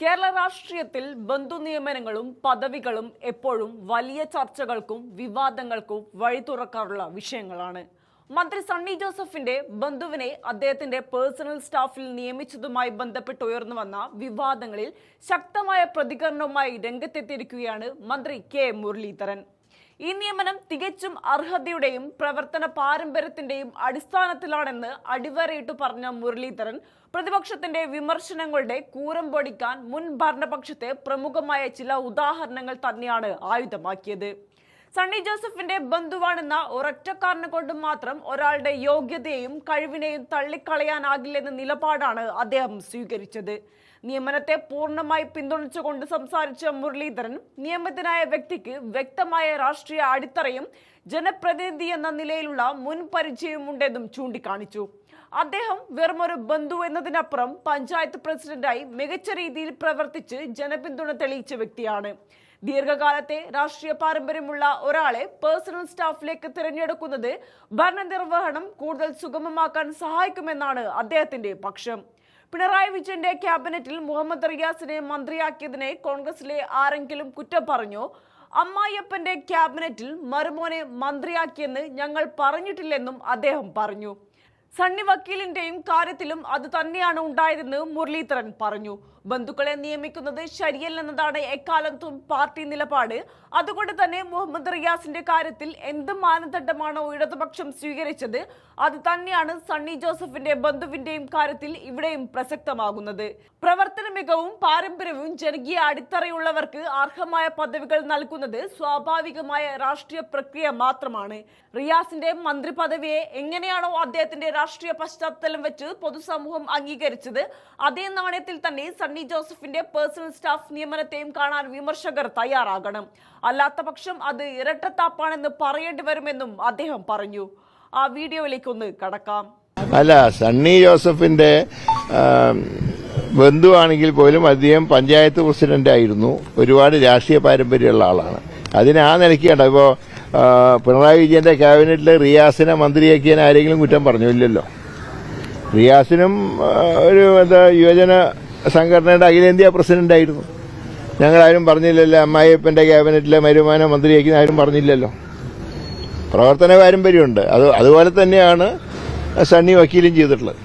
കേരള രാഷ്ട്രീയത്തിൽ ബന്ധുനിയമനങ്ങളും പദവികളും എപ്പോഴും വലിയ ചർച്ചകൾക്കും വിവാദങ്ങൾക്കും വഴി തുറക്കാറുള്ള വിഷയങ്ങളാണ്. മന്ത്രി സണ്ണി ജോസഫിന്റെ ബന്ധുവിനെ അദ്ദേഹത്തിന്റെ പേഴ്സണൽ സ്റ്റാഫിൽ നിയമിച്ചതുമായി ബന്ധപ്പെട്ട് ഉയർന്നു വന്ന വിവാദങ്ങളിൽ ശക്തമായ പ്രതികരണവുമായി രംഗത്തെത്തിയിരിക്കുകയാണ് മന്ത്രി കെ മുരളീധരൻ. ഈ നിയമനം തികച്ചും അർഹതയുടെയും പ്രവർത്തന പാരമ്പര്യത്തിന്റെയും അടിസ്ഥാനത്തിലാണെന്ന് അടിവരയിട്ട് പറഞ്ഞ മുരളീധരൻ പ്രതിപക്ഷത്തിന്റെ വിമർശനങ്ങളുടെ കൂരം പൊടിക്കാൻ മുൻ ഭരണപക്ഷത്തെ പ്രമുഖമായ ചില ഉദാഹരണങ്ങൾ തന്നെയാണ് ആയുധമാക്കിയത്. സണ്ണി ജോസഫിന്റെ ബന്ധുവാണെന്ന ഒരൊറ്റ കാരണം കൊണ്ട് മാത്രം ഒരാളുടെ യോഗ്യതയെയും കഴിവിനെയും തള്ളിക്കളയാനാകില്ലെന്ന നിലപാടാണ് അദ്ദേഹം സ്വീകരിച്ചത്. നിയമനത്തെ പൂർണ്ണമായി പിന്തുണച്ചുകൊണ്ട് സംസാരിച്ച മുരളീധരൻ നിയമിതനായ വ്യക്തിക്ക് വ്യക്തമായ രാഷ്ട്രീയ അടിത്തറയും ജനപ്രതിനിധി എന്ന നിലയിലുള്ള മുൻ പരിചയമുണ്ടെന്നും ചൂണ്ടിക്കാണിച്ചു. അദ്ദേഹം വെറുമൊരു ബന്ധു എന്നതിനപ്പുറം പഞ്ചായത്ത് പ്രസിഡന്റായി മികച്ച രീതിയിൽ പ്രവർത്തിച്ച് ജനപിന്തുണ തെളിയിച്ച വ്യക്തിയാണ്. ദീർഘകാലത്തെ രാഷ്ട്രീയ പാരമ്പര്യമുള്ള ഒരാളെ പേഴ്സണൽ സ്റ്റാഫിലേക്ക് തിരഞ്ഞെടുക്കുന്നത് ഭരണനിർവഹണം കൂടുതൽ സുഗമമാക്കാൻ സഹായിക്കുമെന്നാണ് അദ്ദേഹത്തിന്റെ പക്ഷം. പിണറായി വിജയന്റെ ക്യാബിനറ്റിൽ മുഹമ്മദ് റിയാസിനെ മന്ത്രിയാക്കിയതിനെ കോൺഗ്രസിലെ ആരെങ്കിലും കുറ്റം പറഞ്ഞോ? അമ്മായിയപ്പന്റെ ക്യാബിനറ്റിൽ മരുമോനെ മന്ത്രിയാക്കിയെന്ന് ഞങ്ങൾ പറഞ്ഞിട്ടില്ലെന്നും അദ്ദേഹം പറഞ്ഞു. സണ്ണി വക്കീലിന്റെയും കാര്യത്തിലും അത് തന്നെയാണ് ഉണ്ടായതെന്ന് മുരളീധരൻ പറഞ്ഞു. ബന്ധുക്കളെ നിയമിക്കുന്നത് ശരിയല്ലെന്നതാണ് എക്കാലത്തും പാർട്ടി നിലപാട്. അതുകൊണ്ട് തന്നെ മുഹമ്മദ് റിയാസിന്റെ കാര്യത്തിൽ എന്ത് മാനദണ്ഡമാണോ ഇടതുപക്ഷം സ്വീകരിച്ചത് അത് തന്നെയാണ് സണ്ണി ജോസഫിന്റെ ബന്ധുവിന്റെയും കാര്യത്തിൽ ഇവിടെയും പ്രസക്തമാകുന്നത്. പ്രവർത്തന മികവും പാരമ്പര്യവും ജനകീയ അടിത്തറയുള്ളവർക്ക് അർഹമായ പദവികൾ നൽകുന്നത് സ്വാഭാവികമായ രാഷ്ട്രീയ പ്രക്രിയ മാത്രമാണ്. റിയാസിന്റെ മന്ത്രി പദവിയെ എങ്ങനെയാണോ അദ്ദേഹത്തിന്റെ രാഷ്ട്രീയ പശ്ചാത്തലം വെച്ച് പൊതുസമൂഹം അംഗീകരിച്ചത് അതേ നാണയത്തിൽ തന്നെ സണ്ണി ജോസഫിന്റെ പേഴ്സണൽ സ്റ്റാഫ് നിയമനത്തെയും കാണാൻ വിമർശകർ തയ്യാറാകണം. അല്ലാത്ത പക്ഷം അത് ഇരട്ടത്താപ്പാണെന്ന് പറയേണ്ടി വരുമെന്നും അദ്ദേഹം പറഞ്ഞു. ആ വീഡിയോയിലേക്ക് ഒന്ന് കടക്കാം. അല്ല, സണ്ണി ജോസഫിന്റെ ബന്ധുവാണെങ്കിൽ പോലും അദ്ദേഹം പഞ്ചായത്ത് പ്രസിഡന്റ് ആയിരുന്നു. ഒരുപാട് രാഷ്ട്രീയ പാരമ്പര്യമുള്ള ആളാണ്. അതിന് ആ നിലയ്ക്കാണ് ഇപ്പോ പിണറായി വിജയന്റെ ക്യാബിനറ്റിൽ റിയാസിനെ മന്ത്രിയാക്കിയാൽ ആരെങ്കിലും കുറ്റം പറഞ്ഞു? ഇല്ലല്ലോ. റിയാസിനും ഒരു യുവജന സംഘടനയുടെ അഖിലേന്ത്യാ പ്രസിഡന്റ് ആയിരുന്നു. ഞങ്ങളാരും പറഞ്ഞില്ലല്ലോ. അമ്മായിയപ്പന്റെ ക്യാബിനറ്റിലെ മരുമാനെ മന്ത്രിയാക്കി ആരും പറഞ്ഞില്ലല്ലോ. പ്രവർത്തന പാരമ്പര്യമുണ്ട്. അതുപോലെ തന്നെയാണ് സണ്ണി വക്കീലും ചെയ്തിട്ടുള്ളത്.